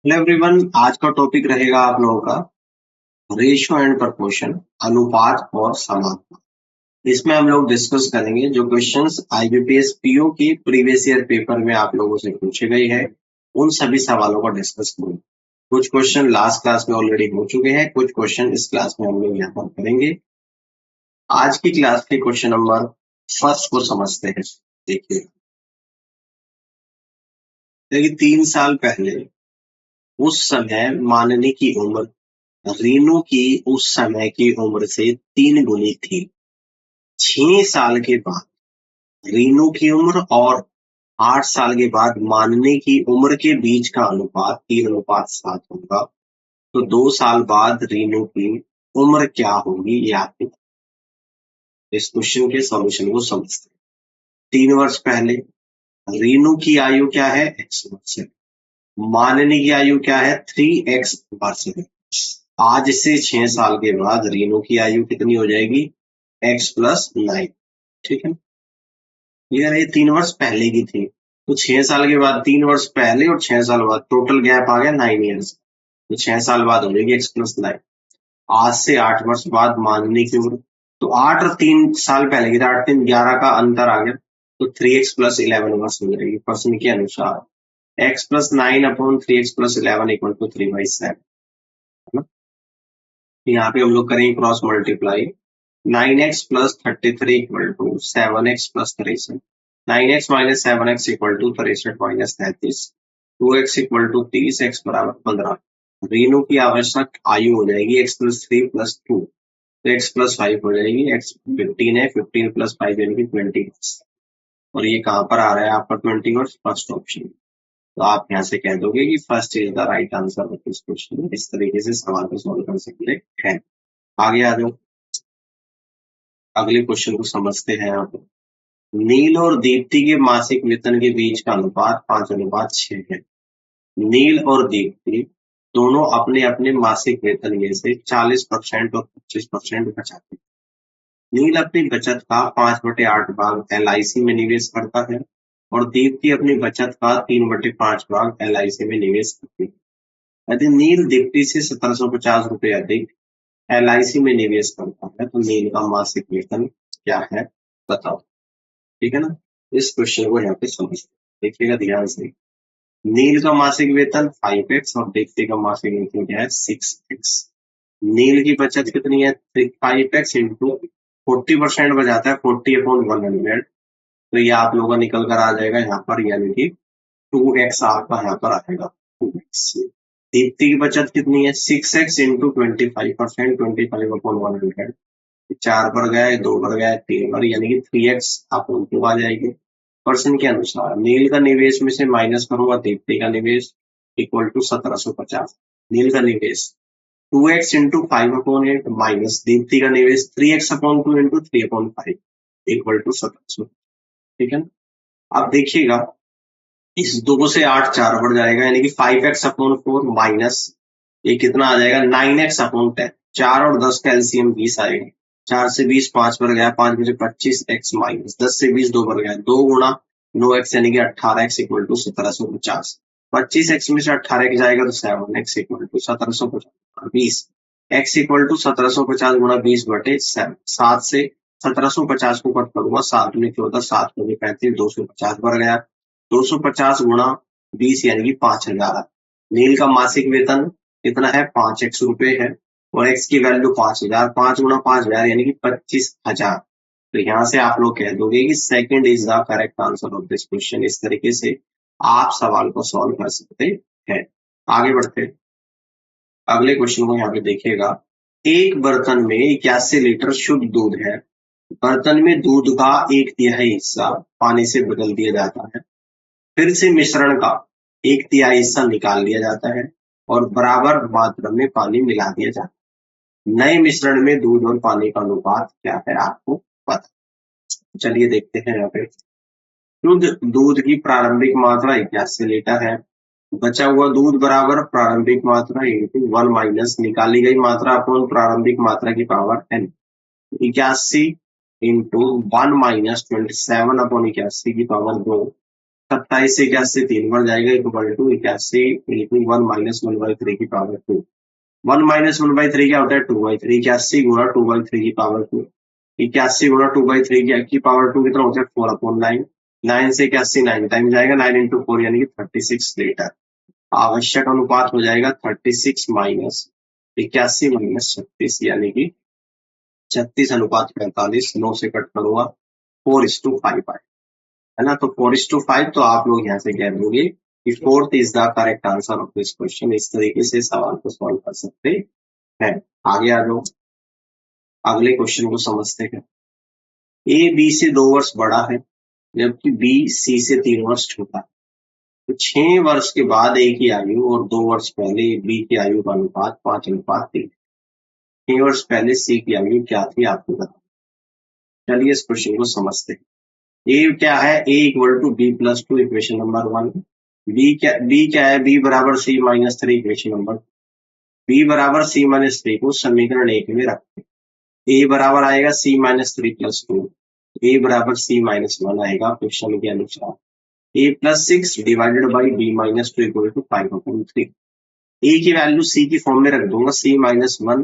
Hello everyone, आज का topic रहेगा आप लोगों का रेशियो एंड प्रपोर्शन, अनुपात और समानुपात। इसमें हम लोग डिस्कस करेंगे जो क्वेश्चंस आईबीपीएस पीओ की प्रीवियस ईयर पेपर में आप लोगों से पूछे गए हैं, उन सभी सवालों का डिस्कस करेंगे। कुछ क्वेश्चन लास्ट क्लास में ऑलरेडी हो चुके हैं, कुछ क्वेश्चन इस क्लास में हम लोग यहाँ पर करेंगे। आज की क्लास के क्वेश्चन नंबर फर्स्ट को समझते हैं। देखिए 3 साल पहले उस समय माननी की उम्र रीनू की उस समय की उम्र से 3 गुनी थी। 6 साल के बाद रीनू की उम्र और 8 साल के बाद मानने की उम्र के बीच का अनुपात 3:7 होगा। तो 2 साल बाद रीनू की उम्र क्या होगी, ये आपके इस क्वेश्चन के सॉल्यूशन को समझते हैं। 3 वर्ष पहले रीनू की आयु क्या है, x वर्ष है। मानने की आयु क्या है, 3x वर्ष है। आज से 6 साल के बाद रीनू की आयु कितनी हो जाएगी, x+9। ठीक है, ये 3 वर्ष पहले की थी। तो 6 साल के बाद 3 वर्ष पहले और 6 साल बाद टोटल गैप आ गया 9 ईयर्स। तो 6 साल बाद हो जाएगी x+9। आज से 8 वर्ष बाद मानने की उम्र, तो 8 और 3 साल पहले की 8 3 11 का अंतर आ गया। तो 3x+11 वर्ष हो जाएगी प्रश्न के अनुसार। x+9/3x+11 = 3/7। यहाँ पे हम लोग करेंगे cross multiply. 9x+33 = 7x+63। 9x - 7x = 63 - 2x = 30, x = 15। Renu की आवश्यक आयु हो जाएगी x+3 + 2, तो x+5 हो जाएगी। x 15 है, 15 + 5 यानी कि 20। और ये कहाँ पर आ रहा है आपका 20 और फर्स्ट ऑप्शन। तो आप यहाँ से कह दोगे कि first is the right answer of this question. इस तरीके से सवाल को सॉल्व कर सकते हैं। आगे आ जाओ, अगले क्वेश्चन को समझते हैं। यहाँ पर नील और दीप्ति के मासिक वेतन के बीच का अनुपात 5:6 है। नील और दीप्ति दोनों अपने अपने मासिक वेतन में से 40% और 25% बचाते हैं। नील अपनी बचत का 5/8 भाग LIC में निवेश करता है और दीप्ति अपनी बचत का 3/5 भाग LIC में निवेश करती है। यदि नील दीप्ति से 1750 रुपए अधिक LIC में निवेश करता है तो नील का मासिक वेतन क्या है, बताओ। ठीक है ना, इस क्वेश्चन को यहाँ पे समझते देखिएगा ध्यान से। नील का मासिक वेतन 5x और दीप्ति का मासिक वेतन क्या है, 6x। नील की बचत कितनी है, 5x इंटू 40% बचाता है, 40/100। तो ये आप लोगों का निकल कर आ जाएगा यहाँ पर, यानी कि 2x आपका यहाँ पर आएगा, 2x। दीप्ति की बचत कितनी है, 6x इंटू 25%, 25/100। 4 पर गए, 2 पर गए, 3 पर, यानी कि 3x आप उनको आ जाएगी। पर्सन के अनुसार नील का निवेश में से माइनस करूंगा दीप्ति का निवेश इक्वल टू 1750। नील का निवेश 2x इंटू 5/8 माइनस दीप्ति का निवेश 3x/2 इंटू 3/5 इक्वल टू 1700। ठीक है, अब देखिएगा इस 2 से 8 4 बढ़ जाएगा, यानी कि 5x/4 माइनस ये कितना आ जाएगा, 9x/10। 4 और 10 का एलसीएम 20 आएगा। 4 से 20 5 पर गया, 5 में से 25x माइनस 10 से 20 2 पर गया, 2 गुणा 9x यानी कि 18x इक्वल टू 1750। 25x में से 18x जाएगा तो 7x equal to 1750। 20 x equal to 1750 गुणा 20/7। 7 से 1750 को कट करूंगा, 7 में 14, 7 में 35, 250 पर गया। 250 गुणा 20 यानी कि 5000। नील का मासिक वेतन कितना है, 5x रुपए है और x की वैल्यू 5000। 5 गुणा 5000 यानी कि 25,000। तो यहाँ से आप लोग कह दोगे कि second is the correct answer of this question. इस तरीके से आप सवाल को सॉल्व कर सकते हैं। आगे बढ़ते हैं, अगले क्वेश्चन को यहाँ पे देखिएगा। एक बर्तन में 81 लीटर शुद्ध दूध है। बर्तन में दूध का 1/3 हिस्सा पानी से बदल दिया जाता है। फिर से मिश्रण का 1/3 हिस्सा निकाल लिया जाता है और बराबर मात्रा में पानी मिला दिया जाता है। नए मिश्रण में दूध और पानी का अनुपात क्या है, आपको पता। चलिए देखते हैं यहाँ पे। शुद्ध दूध की प्रारंभिक मात्रा 81 लीटर है। बचा हुआ दूध बराबर प्रारंभिक मात्रा इंटू 1 माइनस निकाली गई मात्रा अपॉन प्रारंभिक मात्रा की पावर n। 81 इंटू 1 माइनस 27/81 की पावर 2, 27 से 81 3 बार जाएगा इक्वल टू 81 इंटू 1 माइनस 1/3 की पावर 2। 1 माइनस 1/3 क्या होता है 2/3। 81 गुणा 2/3 की पावर 2। 81 गुणा 2/3 की पावर 2 कितना होता है 4/9। 9 से 81 9 टाइम जाएगा 9 इंटू 4 यानी कि 36 लीटर। आवश्यक अनुपात हो जाएगा 36 माइनस 81 माइनस 36 यानी कि 36:45। 9 से कट करूंगा 4:5 आए, है ना। तो 4:5 तो आप लोग यहाँ से कह दोगे कि 4th is the correct answer of this question. इस तरीके से सवाल को सॉल्व कर सकते हैं। आगे आ जाओ, अगले क्वेश्चन को समझते हैं। ए बी से 2 वर्ष बड़ा है जबकि बी सी से 3 वर्ष छोटा है। तो 6 वर्ष के बाद ए की आयु और 2 वर्ष पहले बी की आयु का अनुपात 5:3। 6 वर्ष पहले सी की आयु क्या थी आपको बता। चलिए इस क्वेश्चन को समझते हैं। ए क्या है, A equal to B plus 2 equation number 1। B क्या है, बी बराबर C minus 3 equation number. B बराबर सी माइनस 3 को समीकरण 1 में रखते हैं। ए बराबर आएगा सी माइनस 3 प्लस 2। ए बराबर सी माइनस 1 आएगा क्वेश्चन के अनुसार। A plus 6 divided by B minus 2 equal to 5/3। A की वैल्यू सी की फॉर्म में रख दूंगा, सी माइनस 1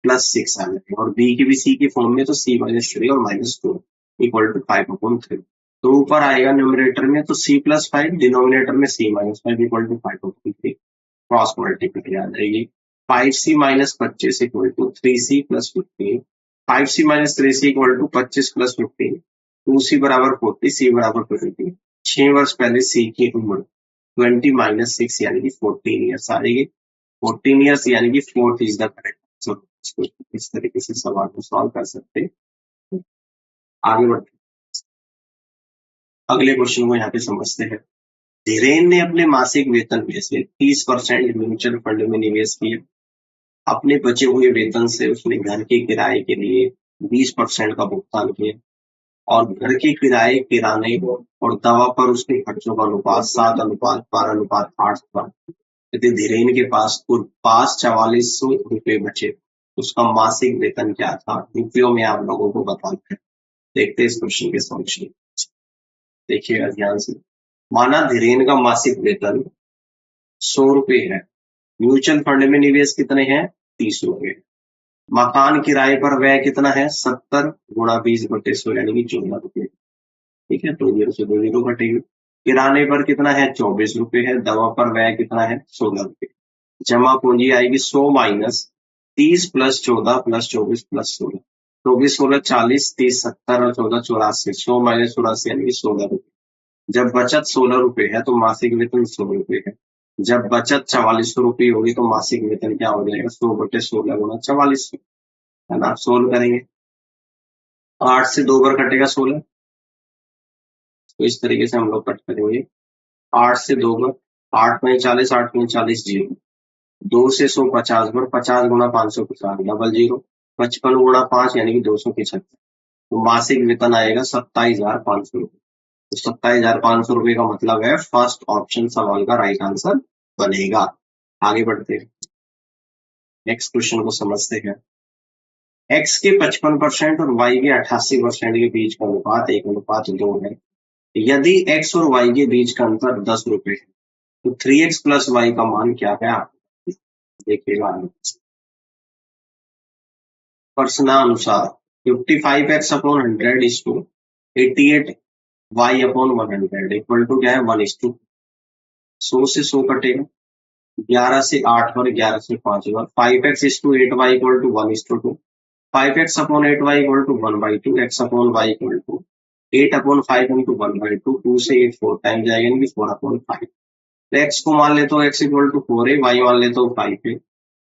प्लस 6 आ जाएगा, और बी की भी सी की फॉर्म में तो सी माइनस 3 और माइनस 2 इक्वल टू 5/3। तो ऊपर आएगा न्यूमरेटर में तो सी प्लस 5, डिनोमिनेटर में C minus 5 equal to 5/3। Cross multiply आ जाएगी। 5c minus 25 equal to 3c plus 15। 5c minus 3c equal to 25 plus 15। 2c बराबर 40, c बराबर 20। 6 वर्ष पहले c की उम्र 20 माइनस 6 यानी कि 14 ईयर्स आ जाएगी। 14 ईयर्स यानी कि 4th is the correct answer. इस तरीके से सवाल को सॉल्व कर सकते हैं। आगे बढ़ते अगले क्वेश्चन को यहाँ पे समझते हैं। धीरेन ने अपने मासिक वेतन में से 30% म्यूचुअल फंड में निवेश किया। अपने बचे हुए वेतन से उसने घर के किराए के लिए 20% का भुगतान किया और घर के किराए, किराने और दवा पर उसके खर्चों का अनुपात 7:12:8 था। यदि धीरेन के पास कुल 4400 रुपए बचे, उसका मासिक वेतन क्या था, रुपयों में आप लोगों को बताना है। देखते हैं इस क्वेश्चन के सॉल्यूशन। देखिएगा ध्यान से। माना धीरेन का मासिक वेतन 100 रुपए है, म्यूचुअल फंड में निवेश कितने हैं 30 रुपए। मकान किराए पर व्यय कितना है 70 गुणा 20/100 यानी कि 14 रुपए। ठीक है, 2 जीरो से 2 जीरो घटेगी। किराने पर कितना है 24 रुपए है। दवा पर व्यय कितना है 16 रुपए। जमा पूंजी आएगी 100 माइनस 30 प्लस 14 प्लस 24 प्लस 16। 24 16 40, 30 70 और 14 84। 100 माइनस 84 यानी कि 16 रुपए। जब बचत 16 रुपए है तो मासिक वेतन 100 रुपए है। जब बचत 4400 रुपए होगी तो मासिक वेतन क्या हो जाएगा 100/16 गुणा 4400, है ना। सोल्व करेंगे, 8 से 2 बार कटेगा 16, तो इस तरीके से हम लोग कट करेंगे। 8 से 2 बार 8 में 40, 8 में 40 जीरो। 2 से 100 50 बार, 50 गुणा 550 डबल जीरो। 55 गुणा 5 यानी कि 275। तो मासिक वेतन आएगा 27,500 रुपए। तो 27,500 रुपए का मतलब है फर्स्ट ऑप्शन सवाल का राइट आंसर बनेगा। आगे बढ़ते हैं, नेक्स्ट क्वेश्चन को समझते हैं। x के 55% और y के 88% के बीच का अनुपात 1:2 है। यदि x और y के बीच का अंतर 10 रुपए है तो 3x प्लस y का मान क्या है आप देखिएगा। प्रश्नानुसार 55x upon 100 is to 88y upon 100 equal to क्या है 1:2। 100 से 100 कटेगा, 11 से 8 बार, 11 से 5 बार। 5x is to 8y equal to 1:2। 5x upon 8y equal to 1/2। x upon y equal to 8/5 into 1/2। 2 से 8 4 टाइम जाएगा यानी कि 4/5। तो x को मान लेते हो x इक्वल टू 4 है, y मान लेते हो 5 है।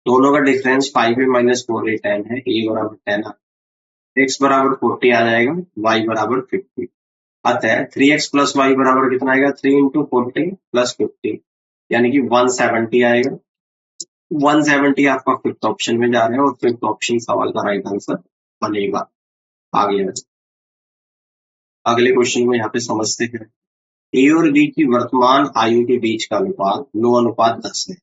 दोनों का डिफरेंस 5 है माइनस 4 है 10 है। a बराबर 10 x बराबर 40 आ जाएगा, y बराबर 50। अतः 3x प्लस y बराबर कितना आएगा 3 इंटू 40 प्लस 50 यानी कि 170 आएगा। 170 आपका फिफ्थ ऑप्शन में जा रहा है और फिफ्थ ऑप्शन सवाल का राइट आंसर बनेगा। आगे अगले क्वेश्चन को यहाँ पे समझते हैं। ए और बी की वर्तमान आयु के बीच का अनुपात 9:10 है।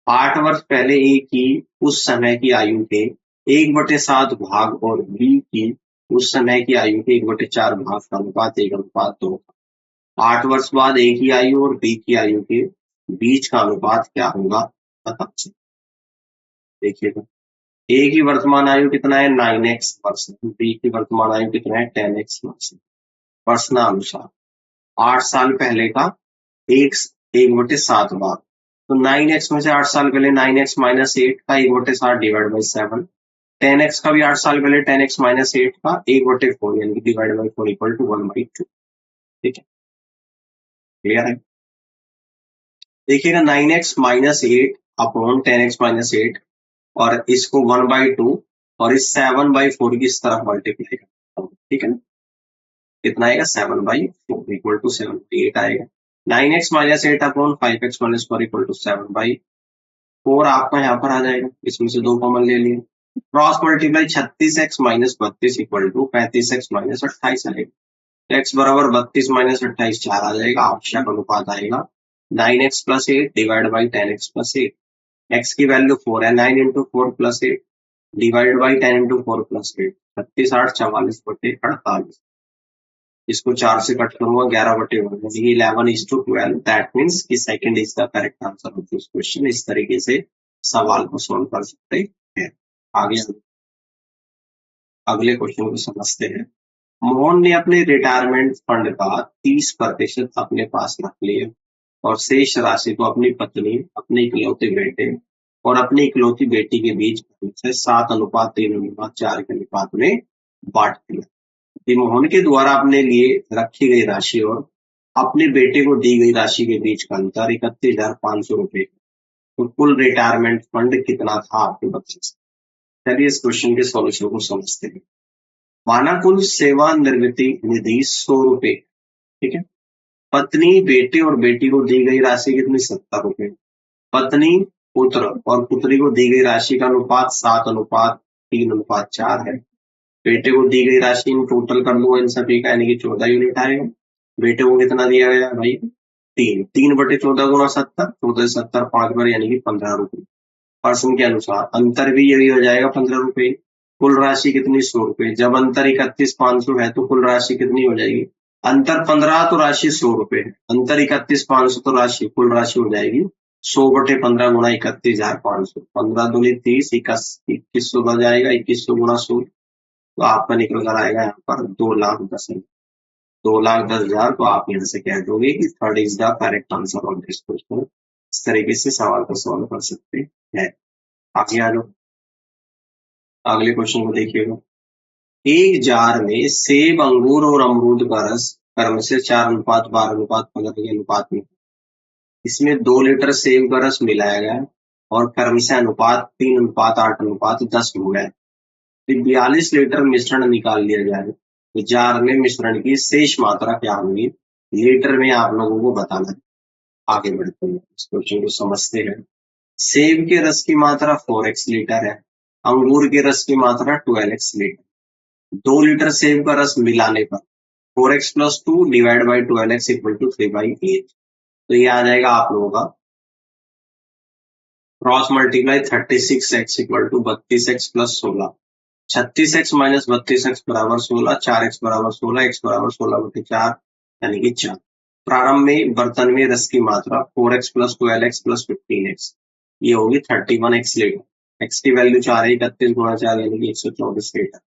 8 वर्ष पहले ए की उस समय की आयु के 1/7 भाग और बी की उस समय की आयु के 1/4 भाग का अनुपात 1:2 था। 8 वर्ष बाद ए की आयु और बी की आयु के बीच का अनुपात क्या होगा बता। देखिएगा, ए की वर्तमान आयु कितना है 9x वर्ष, बी की वर्तमान आयु कितना है 10x वर्ष। प्रश्नानुसार 8 साल पहले का एक 1/7 बार, तो 9x में से 8 साल पहले 9x माइनस 8 का 1/7 डिवाइड बाई 7, 10x का भी 8 साल पहले 10x माइनस 8 का 1/4 यानी कि डिवाइड बाई 4 इक्वल टू 1/2। ठीक है, क्लियर है। देखिएगा 9x minus 8 upon 10x minus 8 और इसको 1/2 और इस 7/4 की इस तरफ मल्टीप्लाई करता हूँ। ठीक है ना, कितना आएगा 7/4 इक्वल टू 7/8 आएगा। 9x minus 8 upon 5x minus 4 equal to 7/4 आपका यहाँ पर आ जाएगा, इसमें से 2 कॉमन ले लिए। Cross multiply 36x minus 32 equal to 35x minus 28 आएगा। x बराबर 32 माइनस 28 4 आ जाएगा। आवश्यक अनुपात आएगा 9x plus 8 divide by 10x plus 8। x की वैल्यू 4 है, 9 into 4 plus 8 divide by 10 into 4 plus 8, 36 8 44/48। इसको 4 से कट करूंगा 11/1 11:12। दैट मीन्स कि second is the correct answer of this question. इस तरीके से सवाल को सॉल्व कर सकते हैं। आगे अगले क्वेश्चन को समझते हैं। मोहन ने अपने रिटायरमेंट फंड का 30% अपने पास रख लिया और शेष राशि को अपनी पत्नी, अपने इकलौते बेटे और अपनी इकलौती बेटी के बीच 7:3:4 के अनुपात में बांट दिया। मोहन के द्वारा अपने लिए रखी गई राशि और अपने बेटे को दी गई राशि के बीच का अंतर 31,500 रुपए। तो कुल रिटायरमेंट फंड कितना था आपके बच्चे से। चलिए इस क्वेश्चन के सॉल्यूशन को समझते हैं। माना कुल सेवानिवृत्ति निधि 100 रुपए। ठीक है, पत्नी, बेटे और बेटी को दी गई राशि कितनी 70 रुपए। पत्नी, पुत्र और पुत्री को दी गई राशि का अनुपात 7:3:4 है। बेटे को दी गई राशि इन टोटल कर लो इन सभी का, यानी कि 14 यूनिट आएगा। बेटे को कितना दिया गया भाई 3/14 गुणा 70, 14 70 5 बार यानी कि 15 रुपए। प्रश्न के अनुसार अंतर भी यही हो जाएगा 15 रुपए। कुल राशि कितनी 100 रुपए। जब अंतर 31,500 है तो कुल राशि कितनी हो जाएगी, अंतर 15 तो राशि 100 रुपए है, अंतर 31,500 तो राशि कुल राशि हो जाएगी 100/15 गुणा 31,500। 15 दूनी 30, 2100 बन जाएगा, 2100 गुणा 100 तो आपका निकल कर आएगा यहाँ पर 2,10,000। 2,10,000 तो आप यहाँ से कह दोगे कि third is the correct answer of this question. इस तरीके से सवाल को सॉल्व कर सकते हैं। आगे आ जाओ, अगले क्वेश्चन को देखिएगा। एक जार में सेब, अंगूर और अमरूद का रस क्रमशः 4:12:15 के अनुपात में, इसमें 2 लीटर सेब का रस मिलाया गया और क्रमशः अनुपात 3:8:10 हो गया। 42 लीटर मिश्रण निकाल लिया जाए तो जार में मिश्रण की शेष मात्रा क्या होगी, लीटर में आप लोगों को बताना है। आगे बढ़ते हैं, इस क्वेश्चन को समझते हैं। सेब के रस की मात्रा 4x लीटर है, अंगूर के रस की मात्रा 12x लीटर। 2 लीटर सेब का रस मिलाने पर 4x plus 2 divide by 12x equal to 3/8। तो ये आ जाएगा आप लोगों का cross multiply 36x equal to 32x plus 16। 36x minus 32x बराबर 16, 4x बराबर 16, x बराबर 16/4 यानी कि 4। प्रारंभ में बर्तन में रस की मात्रा 4x plus 12x plus 15x, ये होगी 31x लीटर। x की वैल्यू 4 है, 31 गुणा 4 यानी कि 124 लीटर।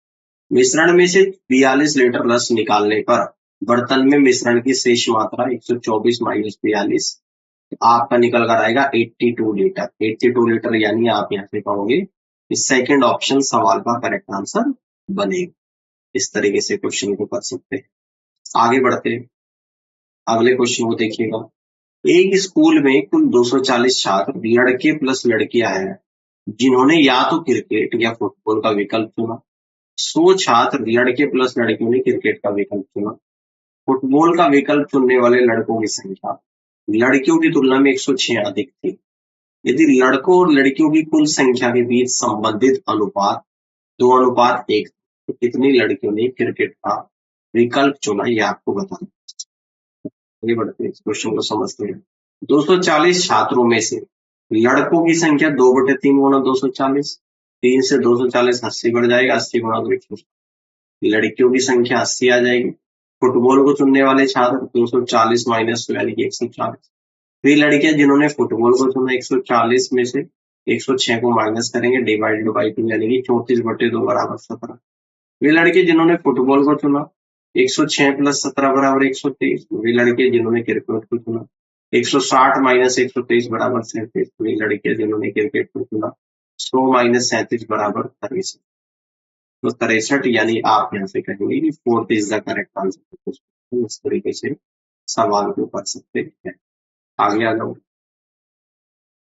मिश्रण में से 42 लीटर रस निकालने पर बर्तन में मिश्रण की शेष मात्रा 124 माइनस 42 आपका निकल कर आएगा 82 लीटर। 82 लीटर यानी आप यहाँ से कहोगे इस सेकंड ऑप्शन सवाल का करेक्ट आंसर बनेगा। इस तरीके से क्वेश्चन को कर सकते हैं। आगे बढ़ते हैं, अगले क्वेश्चन को देखिएगा। एक स्कूल में कुल 240 छात्र लड़के प्लस लड़कियां हैं जिन्होंने या तो क्रिकेट या फुटबॉल का विकल्प चुना। 100 छात्र लड़के प्लस लड़कियों ने क्रिकेट का विकल्प चुना। फुटबॉल का विकल्प चुनने वाले लड़कों की संख्या लड़कियों की तुलना में 106 अधिक थी। यदि लड़कों और लड़कियों की कुल संख्या के बीच संबंधित अनुपात 2:1 तो कितनी लड़कियों ने क्रिकेट का विकल्प चुना, ये आपको बताना। आगे बढ़ते हैं, इस क्वेश्चन को समझते हैं। 240 छात्रों में से लड़कों की संख्या 2/3 गुणा 240, 3 से 240 80 बढ़ जाएगा, 80 गुणा 160। लड़कियों की संख्या 80 आ जाएगी, फुटबॉल को चुनने वाले छात्र 240 माइनस 2 यानी कि 140। वे लड़कियां जिन्होंने फुटबॉल को चुना 140 में से 106 को माइनस करेंगे, डिवाइडेड बाई 2 यानी कि 34/2 बराबर 17। वे लड़के जिन्होंने फुटबॉल को चुना 106 प्लस 17 बराबर 123। वे लड़के जिन्होंने क्रिकेट को चुना 160 माइनस 123 बराबर 37। वे लड़के जिन्होंने क्रिकेट को चुना 100 माइनस 37 बराबर 63। तो 63 यानी आप यहाँ से कहेंगे कि fourth is the correct answer. इस तरीके से सवाल को कर सकते हैं। आगे आ जाओ,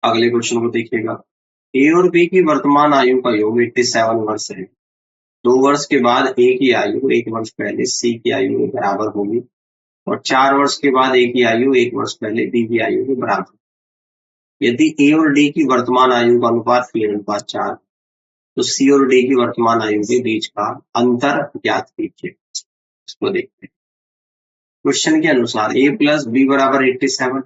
अगले क्वेश्चन को देखिएगा। ए और बी की वर्तमान आयु का योग 87 वर्ष है। 2 वर्ष के बाद ए की आयु 1 वर्ष पहले सी की आयु के बराबर होगी और 4 वर्ष के बाद ए की आयु 1 वर्ष पहले बी की आयु के बराबर। यदि ए और डी की वर्तमान आयु का अनुपात 3:4 तो सी और डी की वर्तमान आयु के बीच का अंतर ज्ञात कीजिए। इसको देखते हैं। क्वेश्चन के अनुसार ए प्लस बी बराबर 87,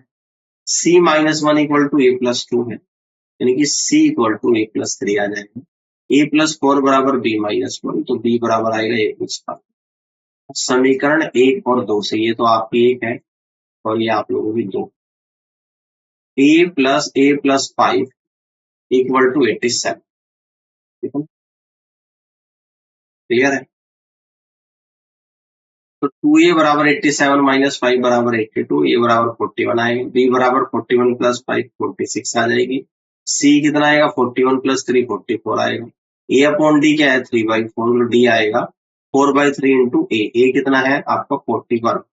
C minus 1 equal to A plus 2 है, यानी कि C equal to A plus 3 आ जाएगा। ए प्लस 4 बराबर बी माइनस 1, तो बी बराबर आएगा ए प्लस 5। समीकरण 1 और 2 से, ये तो आपकी 1 है और ये आप लोगों की 2। ए प्लस 5 इक्वल टू 87, ठीक है, क्लियर है। तो 2a बराबर 87 माइनस 5 बराबर 82, ए बराबर 41 आएगा। बी बराबर 41 प्लस 5 46 आ जाएगी। सी कितना आएगा 41 प्लस 3 44 आएगा। ए अपॉन डी क्या है 3/4, डी आएगा 4/3 इंटू ए कितना है आपका 41,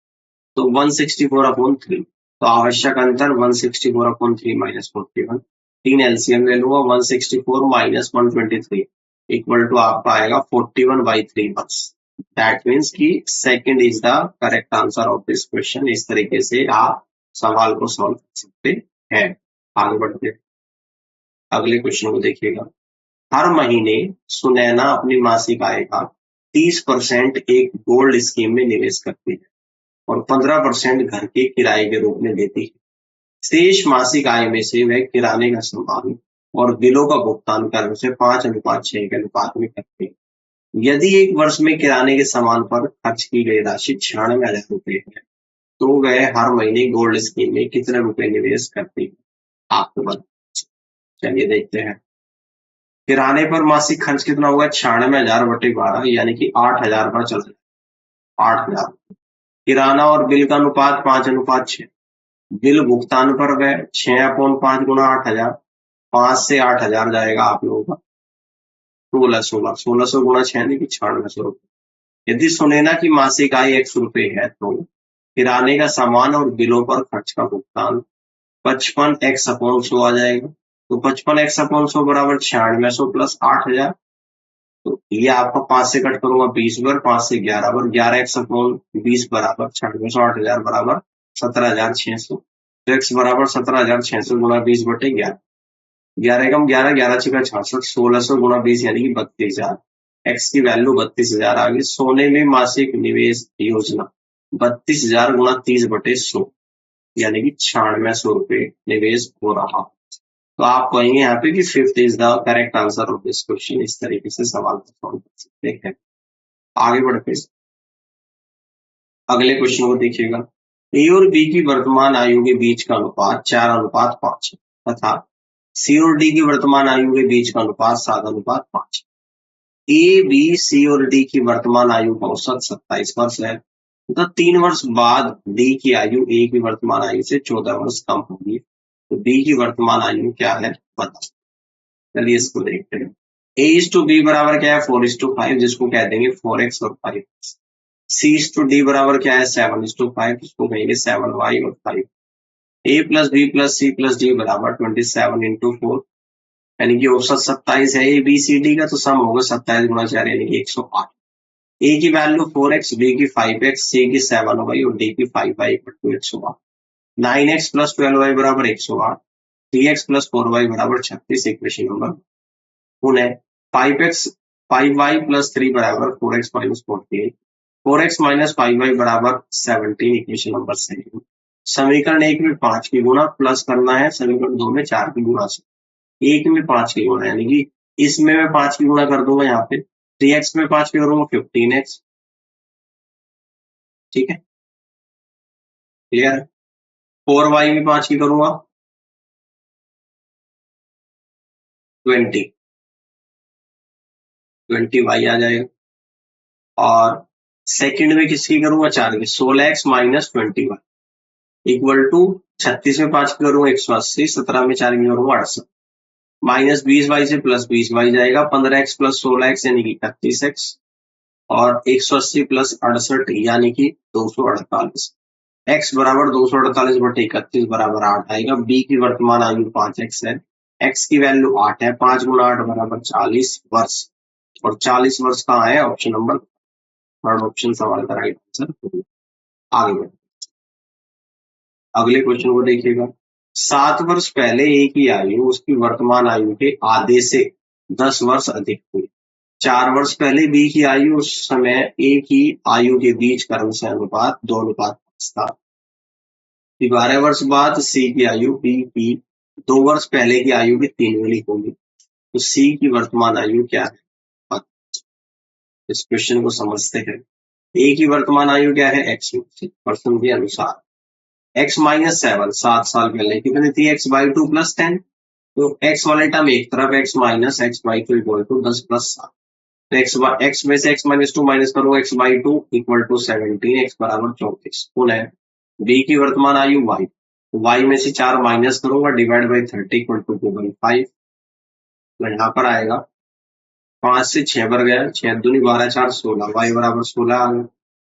तो 164 अपॉन 3। तो आवश्यक अंतर 164 अपॉन 3 माइनस 41, 3 एलसीएम ले लूंगा 164 माइनस 123 इक्वल टू आपका आएगा 41/3 बस। दैट मीन्स कि second is the correct answer of this question. इस तरीके से आप सवाल को सॉल्व कर सकते हैं। आगे बढ़ते हैं, अगले क्वेश्चन को देखिएगा। हर महीने सुनैना अपनी मासिक आय का 30% एक गोल्ड स्कीम में निवेश करती है और 15% घर के किराए के रूप में देती है। शेष मासिक आय में से वह किराने का सामान और बिलों का भुगतान कर उसे 5:6 के अनुपात में करती है। यदि एक वर्ष में किराने के सामान पर खर्च की गई राशि 96,000 रुपए है, तो वह हर महीने गोल्ड स्कीम में कितने रुपए निवेश करती है, आपको बता। चलिए देखते हैं। किराने पर मासिक खर्च कितना होगा 96,000/12, यानी कि 8,000 पर चल रहा है, 8,000। किराना और बिल का अनुपात 5:6। बिल भुगतान पर वह 6/5 गुना 8,000, 5 से 8,000 जाएगा आप लोगों का 1600 गुना 6 यानी कि 9600 रुपए। यदि सुनैना की मासिक आय 100 रुपए है तो किराने का सामान और बिलों पर खर्च का भुगतान 55x/100 आ जाएगा। तो 55x/100 बराबर 9600 प्लस 8,000। तो ये आपका 5 से कट करूंगा 20 बार, 5 से 11 बार, 11x/20 बराबर 9600, 8,000 बराबर 17,600। तो x बराबर 17,600 गुना 20/11, 11 कम 11, 11 छिका 66, 1600 गुना 20 यानी कि 32,000। एक्स की वैल्यू 32,000 आ गई। सोने में मासिक निवेश योजना 32,000 गुना 30/100 यानी कि 9600 रुपए निवेश हो रहा। तो आप कहेंगे यहाँ पे कि fifth is the correct answer of this question. इस तरीके से सवाल को सॉल्व कर सकते हैं। आगे बढ़ते अगले क्वेश्चन को देखिएगा। ए और बी की वर्तमान आयु के बीच का अनुपात 4:5 तथा सी और डी की वर्तमान आयु के बीच का अनुपात 7:5। ए बी सी और डी की वर्तमान आयु का औसत 27 वर्ष है तथा 3 वर्ष बाद डी की आयु ए की वर्तमान आयु से 14 वर्ष कम होगी। तो बी की वर्तमान आयु क्या है बताओ। चलिए इसको देखते हैं। A/B बराबर क्या है 4:5, जिसको कह देंगे 4x और 5x। C/D बराबर क्या है 7:5, जिसको कहेंगे 7y और 5। A plus B plus C plus D बराबर 27 इंटू 4 यानी कि औसत 27 है। A B C D का तो सम होगा 27 गुना 4 यानी कि 108। A की वैल्यू 4x, B की 5x, C की 7y और D की 5y equal 108। 9x plus 12y बराबर 108, 3x प्लस 4y बराबर 36। Equation number 1 5x 5y plus 3 बराबर 4x minus 48, 4x minus 5y बराबर 17। Equation number 7। समीकरण 1 में 5 की गुणा प्लस करना है, समीकरण 2 में 4 की गुणा से। 1 में 5 की गुणा यानी कि इसमें मैं 5 की गुणा कर दूंगा यहाँ पे, 3x में 5 की करूंगा 15x, ठीक है, क्लियर। 4y भी 5 की करूंगा 20y आ जाएगा। और सेकंड में किसकी करूंगा 4 की, 16x माइनस 21 इक्वल टू 36 में 5 की करूंगा 180, 17 में 4 की करूंगा 68 माइनस 20y से प्लस 20y जाएगा, 15x प्लस 16x यानी कि 31x और 180 प्लस 68 यानी कि 248। x बराबर 248 बटे 31 बराबर 8 आएगा। b की वर्तमान आयु 5x है, x की वैल्यू 8 है, 5 गुना 8 बराबर 40 वर्ष और 40 वर्ष कहाँ है, ऑप्शन नंबर थर्ड ऑप्शन सवाल का राइट आंसर होगा। आगे बढ़े, अगले क्वेश्चन को देखिएगा। 7 वर्ष पहले ए की आयु उसकी वर्तमान आयु के आधे से 10 वर्ष अधिक हुई। 4 वर्ष पहले बी की आयु उस समय ए की आयु के बीच क्रमशः अनुपात 2:5 था। 12 वर्ष बाद सी की आयु बी की 2 वर्ष पहले की आयु की 3 गुनी होगी, तो सी की वर्तमान आयु क्या है। इस क्वेश्चन को समझते हैं। ए की वर्तमान आयु क्या है, एक्स पर्सन के अनुसार एक्स माइनस 7 7 साल पहले कितनी थी, एक्स बाई 2 प्लस 10, तो एक्स वाले टर्म एक तरफ, x minus x by 2 equal to 10 plus 7, तो एक्स में से एक्स माइनस 2 माइनस करो, x by 2 equal to 17, x बराबर 34। पुनः बी की वर्तमान आयु वाई, वाई में से 4 माइनस करूंगा, डिवाइड बाई 30 इक्वल टू 2/5, तो यहाँ पर आएगा 5 से 6 बढ़ गया, 6 दूनी 12 4 16, वाई बराबर 16 आ गया।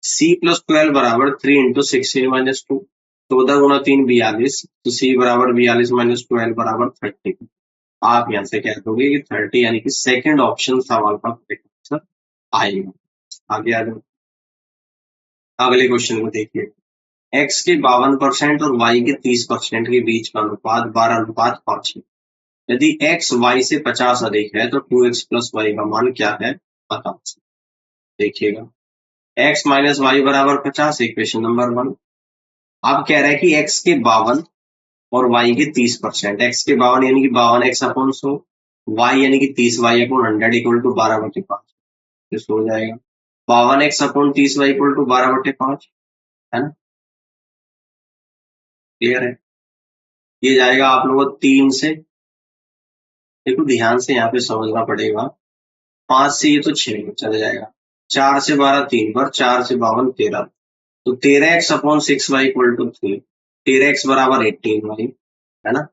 सी प्लस 12 बराबर 3 इंटू 16 माइनस 2, 14 गुना 3 42, तो सी बराबर 42 माइनस 12 बराबर 30। आप यहाँ से कह दोगे कि 30 यानी कि सेकंड ऑप्शन सवाल का करेक्ट आंसर आएगा। आगे आ जाओ, अगले क्वेश्चन को देखिए। x के 52% और y के 30% के बीच का अनुपात 12:5 है। यदि x y से 50 अधिक है तो 2x प्लस y का मान क्या है, बताओ। देखिएगा, x माइनस वाई बराबर 50, इक्वेशन नंबर 1। अब कह रहा है कि x के 52 और y के 30%, x के 52 यानी कि 52x अपॉन 100, y यानी कि 30y अपॉन 100 इक्वल टू 12/5, हो जाएगा 52x upon 30y equal to 12/5, है ना, क्लियर है। ये जाएगा आप लोगों को 3 से, देखो ध्यान से यहाँ पे समझना पड़ेगा, 5 से ये तो 6 में चला जाएगा, 4 से 12 3 पर, 4 से 52 13, तो 13x upon 6y equal to 3, 13x बराबर 18y, है ना।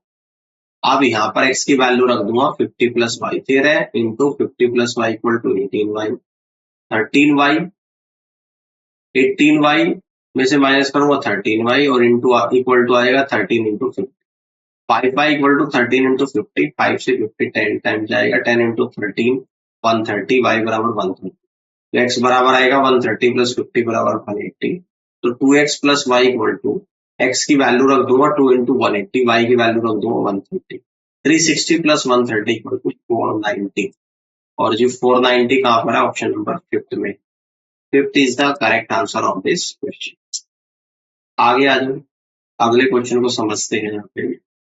अब यहाँ पर x की वैल्यू रख दूंगा 50 plus y, 13 into 50 plus y equal to 18y, 13y, 18y में से माइनस करूंगा 13y और इंटू इक्वल टू आएगा 13 into 50, 5y equal to 13 into 50, 5 से 50 10 टाइम जाएगा, 10 इंटू 13 130, y बराबर 130, तो x बराबर आएगा 130 प्लस 50 बराबर 180, तो 2x plus y equal to x की वैल्यू रख दूंगा 2 इंटू 180, y की वैल्यू रख दूंगा 130, 360 प्लस 130 इक्वल टू 490, और जो 490 कहाँ पर है, ऑप्शन नंबर 5 में। 5 is the correct answer of this question. आगे आ जाओ, अगले क्वेश्चन को समझते हैं। यहाँ पे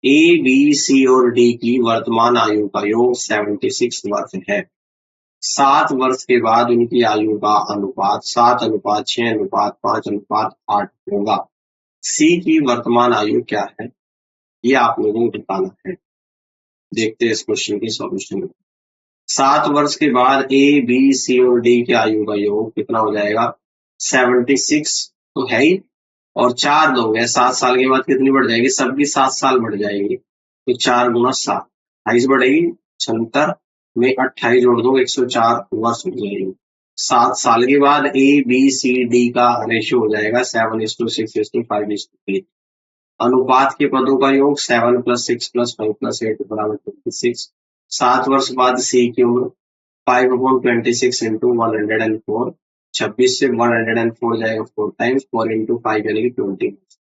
ए बी सी और डी की वर्तमान आयु का योग 76 वर्ष है। 7 वर्ष के बाद उनकी आयु का अनुपात 7:6:5:8 होगा। सी की वर्तमान आयु क्या है, ये आप लोगों को बताना है। देखते हैं इस क्वेश्चन की सॉल्यूशन। 7 वर्ष के बाद ए बी सी और डी की आयु का योग कितना हो जाएगा, 76 तो है ही, और 4 लोग हैं, 7 साल के बाद कितनी बढ़ जाएगी, सबकी 7 साल बढ़ जाएंगे, तो 4 गुना 7 28 बढ़ेगी, 76 में 28 जोड़ दो 104 वर्ष हो जाएगी। 7 साल के बाद ए बी सी डी का रेशियो हो जाएगा 7:6:5:8। अनुपात के पदों का योग 7 प्लस 6 प्लस 5 प्लस 8 बराबर 26। 7 वर्ष बाद सी की उम्र 5/26 इंटू 104, 26 से 104 जाएगा 4 टाइम्स, 4 इंटू 5 यानी कि 20।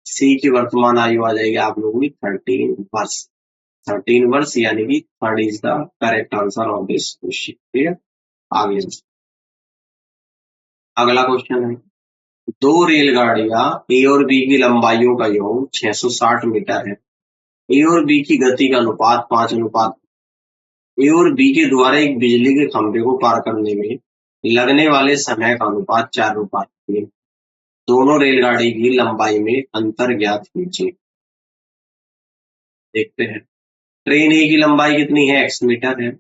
सी की वर्तमान आयु आ जाएगी आप लोगों की 13 वर्ष, 13 वर्ष यानी कि third is the correct answer of this question. ठीक है, आगे अगला क्वेश्चन है। 2 रेलगाड़ियां ए और बी की लंबाइयों का योग 660 मीटर है। ए और बी की गति का अनुपात 5:। ए और बी के द्वारा एक बिजली के खंभे को पार करने में लगने वाले समय का अनुपात 4:3। दोनों रेलगाड़ी की लंबाई में अंतर ज्ञात कीजिए। देखते हैं। ट्रेन ए की लंबाई कितनी है, x मीटर है।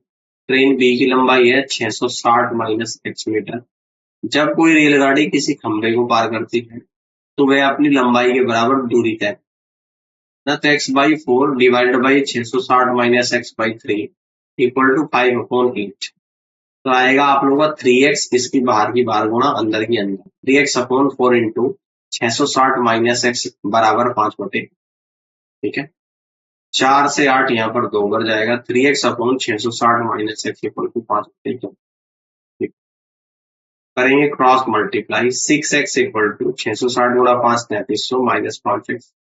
ट्रेन बी की लंबाई है 660 माइनस x मीटर। जब कोई रेलगाड़ी किसी खंभे को पार करती है तो वह अपनी लंबाई के बराबर दूरी तय ना, तो x/4 divided by 660 minus x/3 equal to 5/8। तो आएगा आप लोगों का 3x इसकी बाहर की बाहर गुणा अंदर की अंदर, 3x/4 इंटू 660 माइनस x बराबर 5/8। ठीक है, 4 से 8 यहाँ पर 2 बढ़ जाएगा, 3x/660 minus x equal to 5/8। करेंगे cross multiply, 6x equal to 660 गुणा 5 3300 माइनस 5x।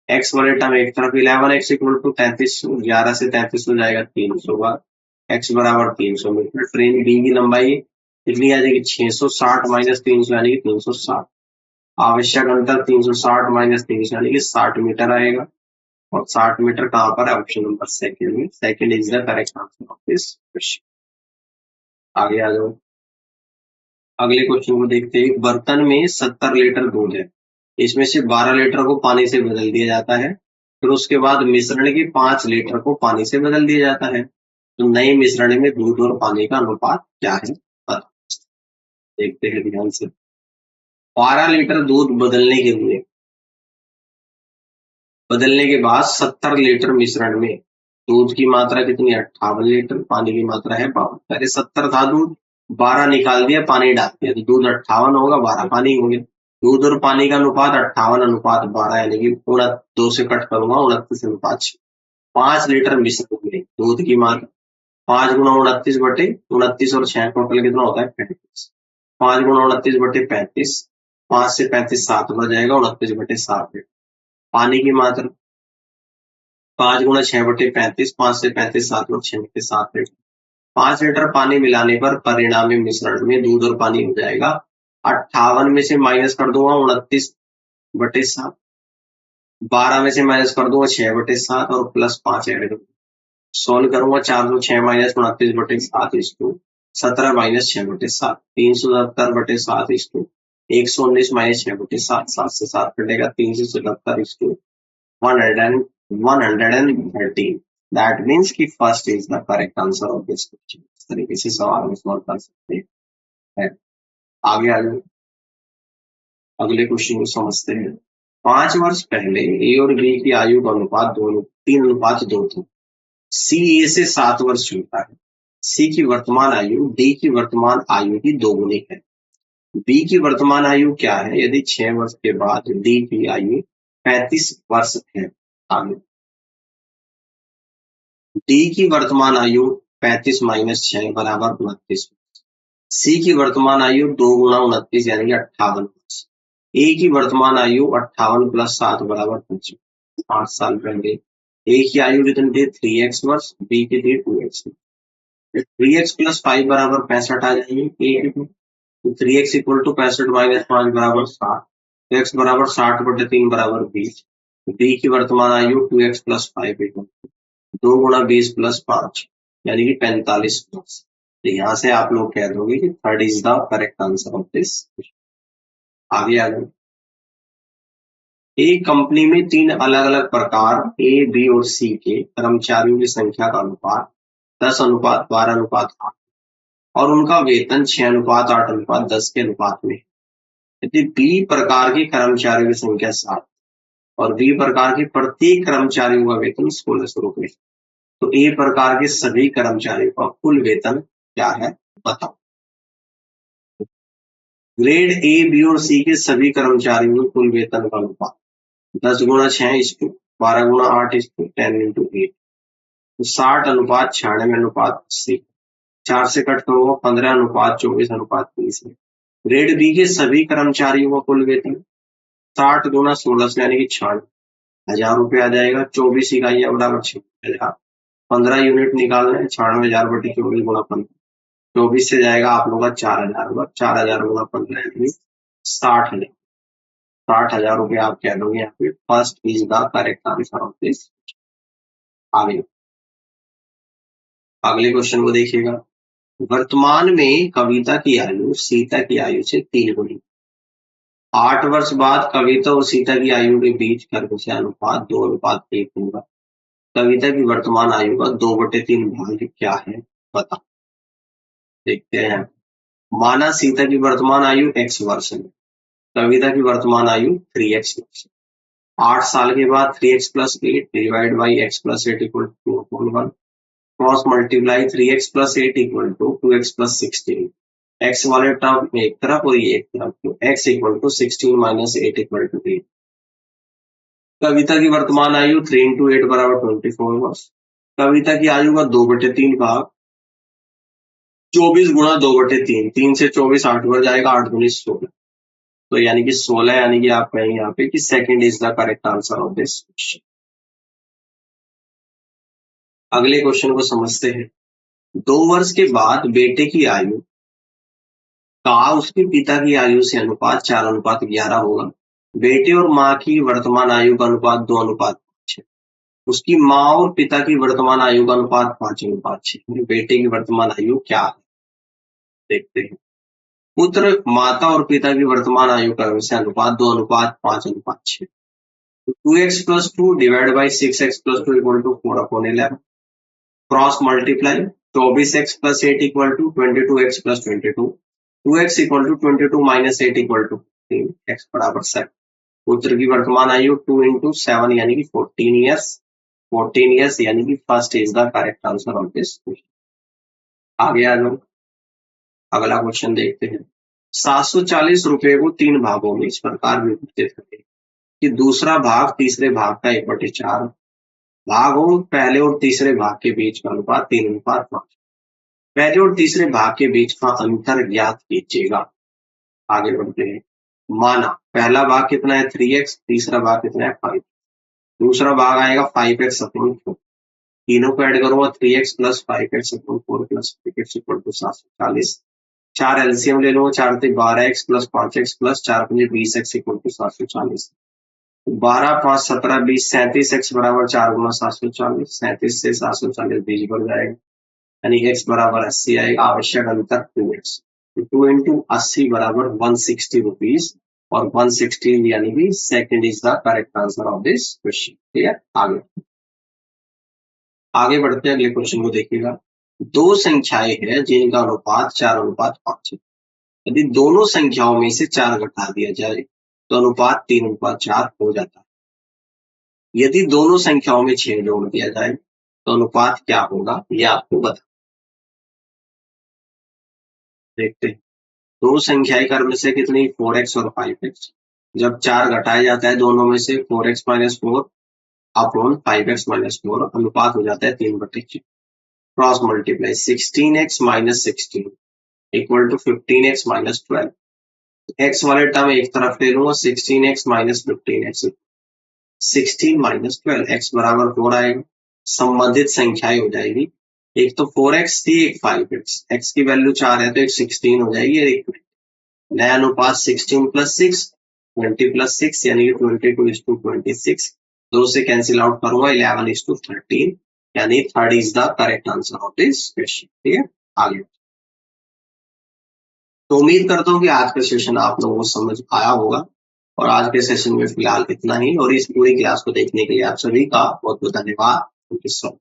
x वाले टर्म एक तरफ 11x इक्वल टू 3300, 11 से 3300 जाएगा 300 बार, x बराबर 300 मीटर। ट्रेन बी की लंबाई कितनी आ जाएगी, 660 माइनस 300 यानी कि 360। आवश्यक अंतर 360 माइनस 300 यानी कि 60 मीटर आएगा। और 60 मीटर कहाँ पर है, ऑप्शन नंबर सेकंड में। Second is the correct answer of this question. आगे आ जाओ, अगले क्वेश्चन को देखते हैं। बर्तन में 70 लीटर दूध है, इसमें से 12 लीटर को पानी से बदल दिया जाता है, फिर उसके बाद मिश्रण के 5 लीटर को पानी से बदल दिया जाता है, तो नए मिश्रण में दूध और पानी का अनुपात क्या है, देखते हैं ध्यान से। 12 लीटर दूध बदलने के बाद 70 लीटर मिश्रण में दूध की मात्रा कितनी, 58 लीटर, पानी की मात्रा है 52। पहले 70 था दूध, 12 निकाल दिया, पानी डाल दिया, तो दूध 58 होगा, 12 पानी हो गया। दूध और पानी का अनुपात 58:12 यानी कि पूरा 2 से कट करूंगा, 29:6। 5 लीटर मिश्रण में दूध की मात्रा 5 गुना 29/29 और 6 टोटल कितना होता है, 35। 5 गुना 29/35, 5 से 35 7 बढ़ जाएगा, 29/7। पानी की मात्रा 5 गुना 6/35, 5 से 35 7 और 6/7 लीटर। 5 लीटर पानी मिलाने पर परिणामी मिश्रण में दूध और पानी हो जाएगा 58 में से माइनस कर दूंगा 29/7, 12 में से माइनस कर दूंगा 6/7 और प्लस 5 ऐड कर सोल्व करूंगा, 406 माइनस 29/7 इसको 17 माइनस 6/7, 370/7 इसको 119 माइनस 6/7, 7 से 7 कटेगा, 377 इसको 113। दैट मीन्स कि first is the correct answer of this question. इस तरीके से सवाल में सॉल्व कर सकते हैं। आगे अगले क्वेश्चन को समझते हैं। 5 वर्ष पहले ए और बी की आयु का अनुपात 3:2 था। सी ए से 7 वर्ष छोटा है। सी की वर्तमान आयु डी की वर्तमान आयु की दोगुनी है। बी की वर्तमान आयु क्या है यदि 6 वर्ष के बाद डी की आयु 35 वर्ष है। आगे डी की वर्तमान आयु 35 माइनस 6 बराबर 29। सी की वर्तमान आयु 2 गुना 29 यानी कि 58 वर्ष। ए की वर्तमान आयु 58 प्लस 7 बराबर 25। 5 साल पहले ए की आयु कितनी थी, 3x वर्ष, बी की थी 2x। 3x प्लस 5 बराबर 65 आ जाएंगे ए की, तो 3x इक्वल टू 65 माइनस 5 बराबर 60, तो x बराबर 60/3 बराबर 20। बी की वर्तमान आयु 2x प्लस 5 इक्वल 2 गुना 20 प्लस 5 यानी कि 45 वर्ष। तो यहाँ से आप लोग कह दोगे कि third is the correct answer of this. आगे आ जाओ। एक कंपनी में 3 अलग अलग प्रकार ए बी और सी के कर्मचारियों की संख्या का अनुपात 10:12:8 और उनका वेतन 6:8:10 के अनुपात में है। यदि बी प्रकार के कर्मचारियों की संख्या 7 और बी प्रकार के प्रत्येक कर्मचारियों का वेतन 1600 रुपए, तो ए प्रकार के सभी कर्मचारियों का कुल वेतन क्या है बताओ। ग्रेड ए बी और सी के सभी कर्मचारियों के कुल वेतन का अनुपात 10 गुना 6 इसको 12 गुना 8 इसको 10 इंटू 8, तो 60:96:80। 4 से कट करो 15:24:30 है। ग्रेड बी के सभी कर्मचारियों का कुल वेतन 60 गुना 16 यानी कि 96,000 आ जाएगा। 24 इकाइयां बराबर 96,000। 15 यूनिट निकालना है, 96,000/24 गुना 15, 24 से जाएगा आप लोग का 4,000, 4,000 गुना 15 यानी 60,000। 60,000 आप कह दोगे यहाँ पे। First is the correct answer of this. आगे अगले क्वेश्चन को देखिएगा। वर्तमान में कविता की आयु सीता की आयु से 3 गुनी। 8 वर्ष बाद कविता और सीता की आयु के बीच क्रमशः अनुपात 2:1 होगा। कविता की वर्तमान आयु का 2/3 भाग क्या है बता। देखते हैं। माना सीता की वर्तमान आयु x वर्ष है, कविता की वर्तमान आयु 3x वर्ष है। 8 साल के बाद 3x + 8 divide by x + 8 = 2/1 cross multiply 3x + 8 = 2x + 16। x वाले टर्म एक तरफ और ये एक तरफ, तो x = 16 - 8 = 8। कविता की वर्तमान आयु 3 × 8 = 24 वर्ष। कविता की आयु का 2/3 भाग 24 × 2/3, 3 से 24 8 बार जाएगा, 8 × 16, तो यानी कि 16, यानी कि आप कहेंगे यहाँ पे कि second is the correct answer of this question. अगले क्वेश्चन को समझते हैं। 2 वर्ष के बाद बेटे की आयु का उसके पिता की आयु से अनुपात 4:11 होगा। बेटे और माँ की वर्तमान आयु का अनुपात 2:5 है। उसकी माँ और पिता की वर्तमान आयु का अनुपात 5:6। बेटे की वर्तमान आयु क्या है देखते हैं। पुत्र माता और पिता की वर्तमान आयु का वैसे अनुपात 2:5:6। 2x + 2 divide by 6x + 2 = 4/11 cross multiply 24x + 8 = 22x + 22। 2x = 22 - 8 = 15, x = 7। पुत्र की वर्तमान आयु 2 × 7 यानी कि 14 ईयर्स। 14 ईयर्स यानी कि first is the correct answer of this question. आगे आ जाओ, अगला क्वेश्चन देखते हैं। 740 रुपए को 3 भागों में इस प्रकार विभाजित करें कि दूसरा भाग तीसरे भाग का 1/4 भाग हो। पहले और तीसरे भाग के बीच का अनुपात 3:5। पहले और तीसरे भाग के बीच का अंतर ज्ञात कीजिएगा। आगे बढ़ते हैं। माना पहला भाग कितना है 3x, तीसरा भाग कितना है 5, दूसरा भाग आएगा 5x/4। तीनों को ऐड करूंगा 3x + 5x/4 + 5x = 740। 4 एलसीएम ले लूंगा, 4 × 12x + 5x + 4 × 20x = 740। 12 5 17 20 37x = 4 × 740। 37 से 740 20 बढ़ जाएगा, यानी x = 80 आएगा। आवश्यक अंतर 2x, 2 × 80 = 160 रुपीज, और 160 यानी कि second is the correct answer of this question. Clear. आगे बढ़ते हैं, अगले क्वेश्चन को देखिएगा। दो संख्याएं हैं जिनका अनुपात 4:5 है। यदि दोनों संख्याओं में से 4 घटा दिया जाए तो अनुपात 3:4 हो जाता है। यदि दोनों संख्याओं में 6 जोड़ दिया जाए तो अनुपात क्या होगा, यह आपको बता। देखते हैं। दो संख्याएं क्रम से कितनी 4x और 5x। जब 4 घटाया जाता है दोनों में से 4x - 4 अपॉन 5x - 4, अनुपात हो जाता है 3/6। Cross multiply 16x - 16 = 15x - 12। x वाले टर्म एक तरफ ले लूंगा, 16x - 15x 16 - 12, x = 4 आएगा। संबंधित संख्याएं हो जाएगी, एक तो 4x थी, एक 5x। x की वैल्यू 4 है तो एक 16 हो जाएगी, एक नया अनुपात 16 + 6 20 + 6 यानी 22:26। 2 से कैंसिल आउट करूंगा, 11:13, यानी third is the correct answer of this question. ठीक है। आगे तो उम्मीद करता हूँ कि आज का सेशन आप लोगों को समझ आया होगा, और आज के सेशन में फिलहाल इतना ही, और इस पूरी क्लास को देखने के लिए आप सभी का बहुत बहुत धन्यवाद। Thank you so much.